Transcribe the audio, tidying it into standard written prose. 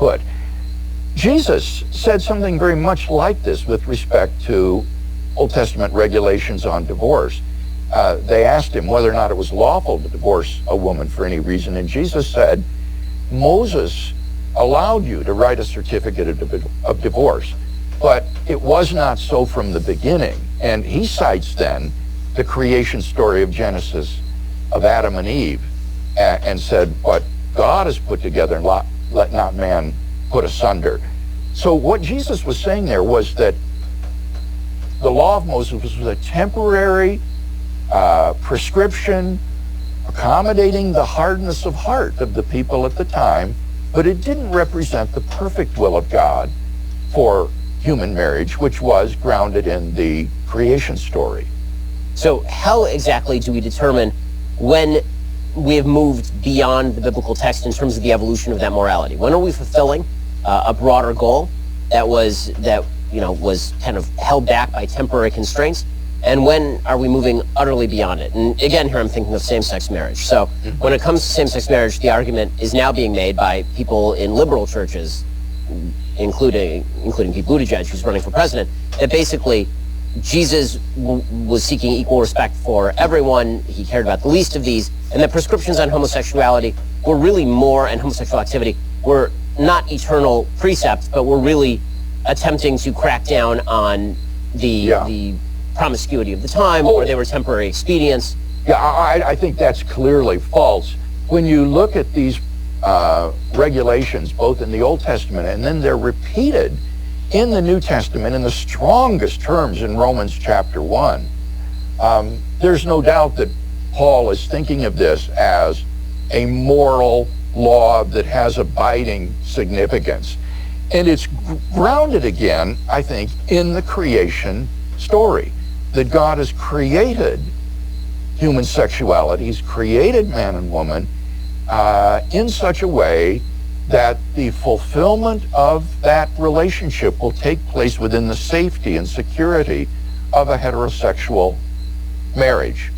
put. Jesus said something very much like this with respect to Old Testament regulations on divorce. They asked him whether or not it was lawful to divorce a woman for any reason, and Jesus said, Moses allowed you to write a certificate of divorce, but it was not so from the beginning. And he cites then the creation story of Genesis, of Adam and Eve, and said, what God has put together, and let not man put asunder. So what Jesus was saying there was that the law of Moses was a temporary prescription accommodating the hardness of heart of the people at the time, but it didn't represent the perfect will of God for human marriage, which was grounded in the creation story. So how exactly do we determine when we have moved beyond the biblical text in terms of the evolution of that morality? When are we fulfilling a broader goal that was kind of held back by temporary constraints? And when are we moving utterly beyond it? And again, here I'm thinking of same-sex marriage. So when it comes to same-sex marriage, the argument is now being made by people in liberal churches, including Pete Buttigieg, who's running for president, that basically Jesus was seeking equal respect for everyone. He cared about the least of these, and that prescriptions on homosexuality were really more, and homosexual activity were not eternal precepts, but were really attempting to crack down on the promiscuity of the time, or they were temporary expedients. Yeah, I think that's clearly false. When you look at these regulations, both in the Old Testament and then they're repeated in the New Testament in the strongest terms in Romans chapter 1, there's no doubt that Paul is thinking of this as a moral law that has abiding significance. And it's grounded again, I think, in the creation story, that God has created human sexuality, He's created man and woman in such a way that the fulfillment of that relationship will take place within the safety and security of a heterosexual marriage.